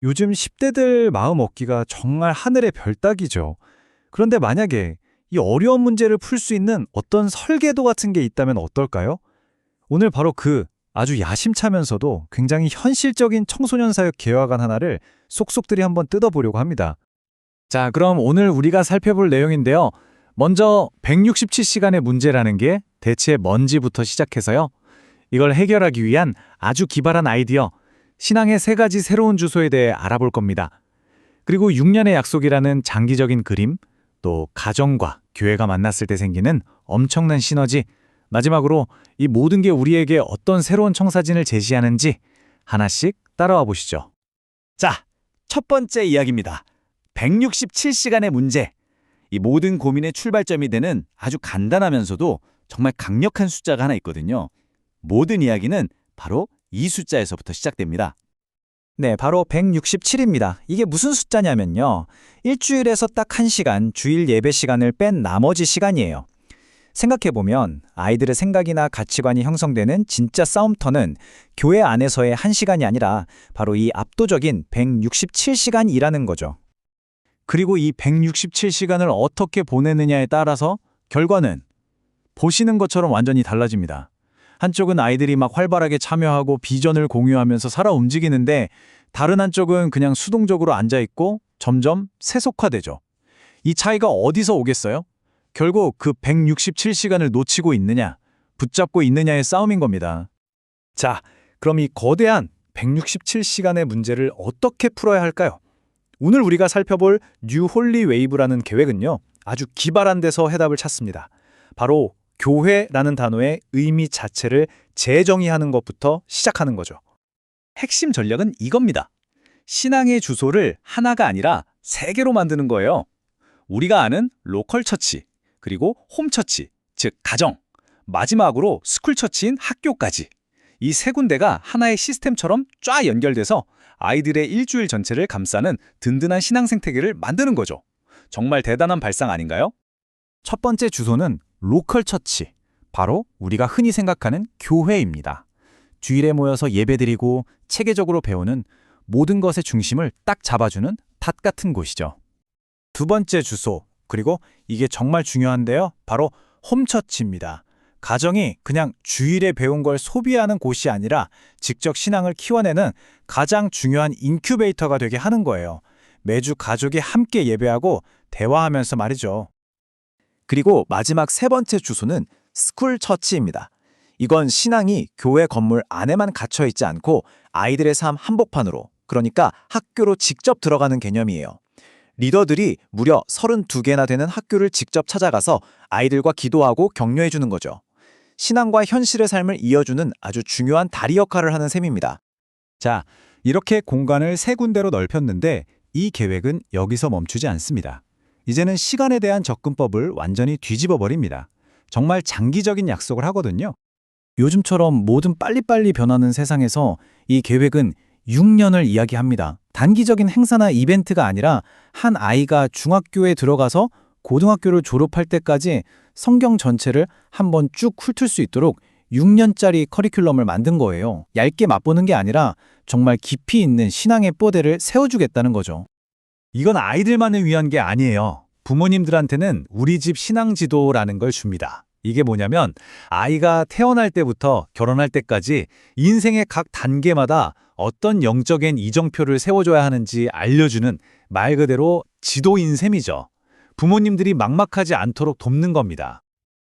요즘 10대들 마음 얻기가 정말 하늘의 별 따기죠. 그런데 만약에 이 어려운 문제를 풀 수 있는 어떤 설계도 같은 게 있다면 어떨까요? 오늘 바로 그 아주 야심차면서도 굉장히 현실적인 청소년 사역 계획안 하나를 속속들이 한번 뜯어보려고 합니다. 자, 그럼 오늘 우리가 살펴볼 내용인데요. 먼저 167시간의 문제라는 게 대체 뭔지부터 시작해서요. 이걸 해결하기 위한 아주 기발한 아이디어, 신앙의 세 가지 새로운 주소에 대해 알아볼 겁니다. 그리고 6년의 약속이라는 장기적인 그림, 또 가정과 교회가 만났을 때 생기는 엄청난 시너지, 마지막으로 이 모든 게 우리에게 어떤 새로운 청사진을 제시하는지 하나씩 따라와 보시죠. 자, 첫 번째 이야기입니다. 167시간의 문제. 이 모든 고민의 출발점이 되는 아주 간단하면서도 정말 강력한 숫자가 하나 있거든요. 모든 이야기는 바로 이 숫자에서부터 시작됩니다. 네, 바로 167입니다. 이게 무슨 숫자냐면요. 일주일에서 딱 1시간, 주일 예배 시간을 뺀 나머지 시간이에요. 생각해보면 아이들의 생각이나 가치관이 형성되는 진짜 싸움터는 교회 안에서의 1시간이 아니라 바로 이 압도적인 167시간이라는 거죠. 그리고 이 167시간을 어떻게 보내느냐에 따라서 결과는 보시는 것처럼 완전히 달라집니다. 한쪽은 아이들이 막 활발하게 참여하고 비전을 공유하면서 살아 움직이는데 다른 한쪽은 그냥 수동적으로 앉아있고 점점 세속화되죠. 이 차이가 어디서 오겠어요? 결국 그 167시간을 놓치고 있느냐, 붙잡고 있느냐의 싸움인 겁니다. 자, 그럼 이 거대한 167시간의 문제를 어떻게 풀어야 할까요? 오늘 우리가 살펴볼 뉴 홀리 웨이브라는 계획은요, 아주 기발한 데서 해답을 찾습니다. 바로 교회라는 단어의 의미 자체를 재정의하는 것부터 시작하는 거죠. 핵심 전략은 이겁니다. 신앙의 주소를 하나가 아니라 세 개로 만드는 거예요. 우리가 아는 로컬 처치, 그리고 홈 처치, 즉 가정, 마지막으로 스쿨 처치인 학교까지. 이 세 군데가 하나의 시스템처럼 쫙 연결돼서 아이들의 일주일 전체를 감싸는 든든한 신앙 생태계를 만드는 거죠. 정말 대단한 발상 아닌가요? 첫 번째 주소는 로컬 처치, 바로 우리가 흔히 생각하는 교회입니다. 주일에 모여서 예배드리고 체계적으로 배우는 모든 것의 중심을 딱 잡아주는 탑 같은 곳이죠. 두 번째 주소, 그리고 이게 정말 중요한데요. 바로 홈처치입니다. 가정이 그냥 주일에 배운 걸 소비하는 곳이 아니라 직접 신앙을 키워내는 가장 중요한 인큐베이터가 되게 하는 거예요. 매주 가족이 함께 예배하고 대화하면서 말이죠. 그리고 마지막 세 번째 주소는 스쿨 처치입니다. 이건 신앙이 교회 건물 안에만 갇혀 있지 않고 아이들의 삶 한복판으로, 그러니까 학교로 직접 들어가는 개념이에요. 리더들이 무려 32개나 되는 학교를 직접 찾아가서 아이들과 기도하고 격려해 주는 거죠. 신앙과 현실의 삶을 이어주는 아주 중요한 다리 역할을 하는 셈입니다. 자, 이렇게 공간을 세 군데로 넓혔는데 이 계획은 여기서 멈추지 않습니다. 이제는 시간에 대한 접근법을 완전히 뒤집어 버립니다. 정말 장기적인 약속을 하거든요. 요즘처럼 뭐든 빨리빨리 변하는 세상에서 이 계획은 6년을 이야기합니다. 단기적인 행사나 이벤트가 아니라 한 아이가 중학교에 들어가서 고등학교를 졸업할 때까지 성경 전체를 한번 쭉 훑을 수 있도록 6년짜리 커리큘럼을 만든 거예요. 얇게 맛보는 게 아니라 정말 깊이 있는 신앙의 뽀대를 세워주겠다는 거죠. 이건 아이들만을 위한 게 아니에요. 부모님들한테는 우리 집 신앙지도라는 걸 줍니다. 이게 뭐냐면 아이가 태어날 때부터 결혼할 때까지 인생의 각 단계마다 어떤 영적인 이정표를 세워줘야 하는지 알려주는 말 그대로 지도인 셈이죠. 부모님들이 막막하지 않도록 돕는 겁니다.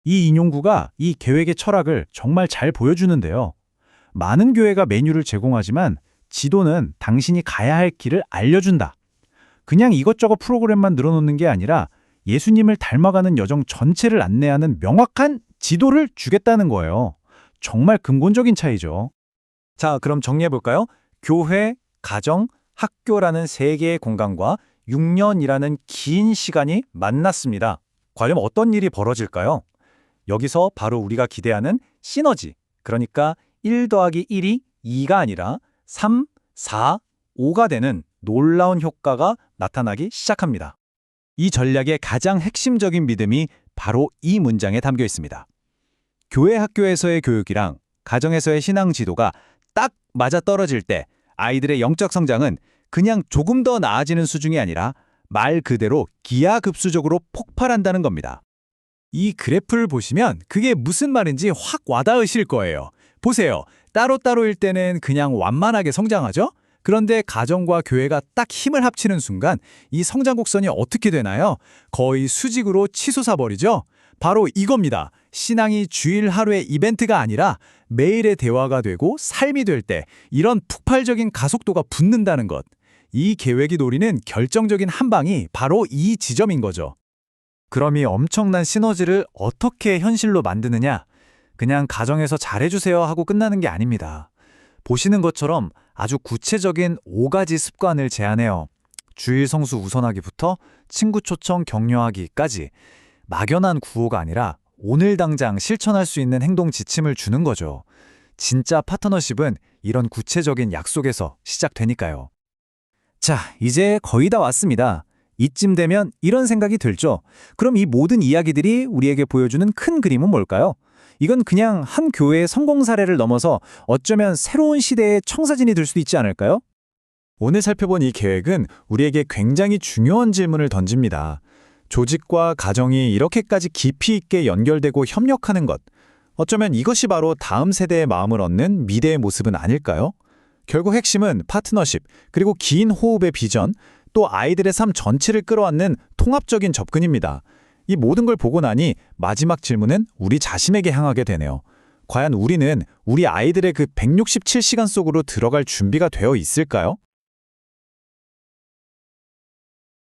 이 인용구가 이 계획의 철학을 정말 잘 보여주는데요. 많은 교회가 메뉴를 제공하지만 지도는 당신이 가야 할 길을 알려준다. 그냥 이것저것 프로그램만 늘어놓는 게 아니라 예수님을 닮아가는 여정 전체를 안내하는 명확한 지도를 주겠다는 거예요. 정말 근본적인 차이죠. 자, 그럼 정리해볼까요? 교회, 가정, 학교라는 세 개의 공간과 6년이라는 긴 시간이 만났습니다. 과연 어떤 일이 벌어질까요? 여기서 바로 우리가 기대하는 시너지, 그러니까 1 더하기 1이 2가 아니라 3, 4, 5가 되는 놀라운 효과가 나타나기 시작합니다. 이 전략의 가장 핵심적인 믿음이 바로 이 문장에 담겨 있습니다. 교회 학교에서의 교육이랑 가정에서의 신앙 지도가 딱 맞아떨어질 때 아이들의 영적 성장은 그냥 조금 더 나아지는 수준이 아니라 말 그대로 기하급수적으로 폭발한다는 겁니다. 이 그래프를 보시면 그게 무슨 말인지 확 와닿으실 거예요. 보세요. 따로따로일 때는 그냥 완만하게 성장하죠? 그런데 가정과 교회가 딱 힘을 합치는 순간 이 성장 곡선이 어떻게 되나요? 거의 수직으로 치솟아 버리죠? 바로 이겁니다. 신앙이 주일 하루의 이벤트가 아니라 매일의 대화가 되고 삶이 될 때 이런 폭발적인 가속도가 붙는다는 것. 이 계획이 노리는 결정적인 한 방이 바로 이 지점인 거죠. 그럼 이 엄청난 시너지를 어떻게 현실로 만드느냐? 그냥 가정에서 잘해주세요 하고 끝나는 게 아닙니다. 보시는 것처럼 아주 구체적인 5가지 습관을 제안해요. 주일 성수 우선하기부터 친구 초청 격려하기까지 막연한 구호가 아니라 오늘 당장 실천할 수 있는 행동 지침을 주는 거죠. 진짜 파트너십은 이런 구체적인 약속에서 시작되니까요. 자, 이제 거의 다 왔습니다. 이쯤 되면 이런 생각이 들죠. 그럼 이 모든 이야기들이 우리에게 보여주는 큰 그림은 뭘까요? 이건 그냥 한 교회의 성공 사례를 넘어서 어쩌면 새로운 시대의 청사진이 될 수도 있지 않을까요? 오늘 살펴본 이 계획은 우리에게 굉장히 중요한 질문을 던집니다. 조직과 가정이 이렇게까지 깊이 있게 연결되고 협력하는 것. 어쩌면 이것이 바로 다음 세대의 마음을 얻는 미래의 모습은 아닐까요? 결국 핵심은 파트너십, 그리고 긴 호흡의 비전, 또 아이들의 삶 전체를 끌어안는 통합적인 접근입니다. 이 모든 걸 보고 나니 마지막 질문은 우리 자신에게 향하게 되네요. 과연 우리는 우리 아이들의 그 167시간 속으로 들어갈 준비가 되어 있을까요?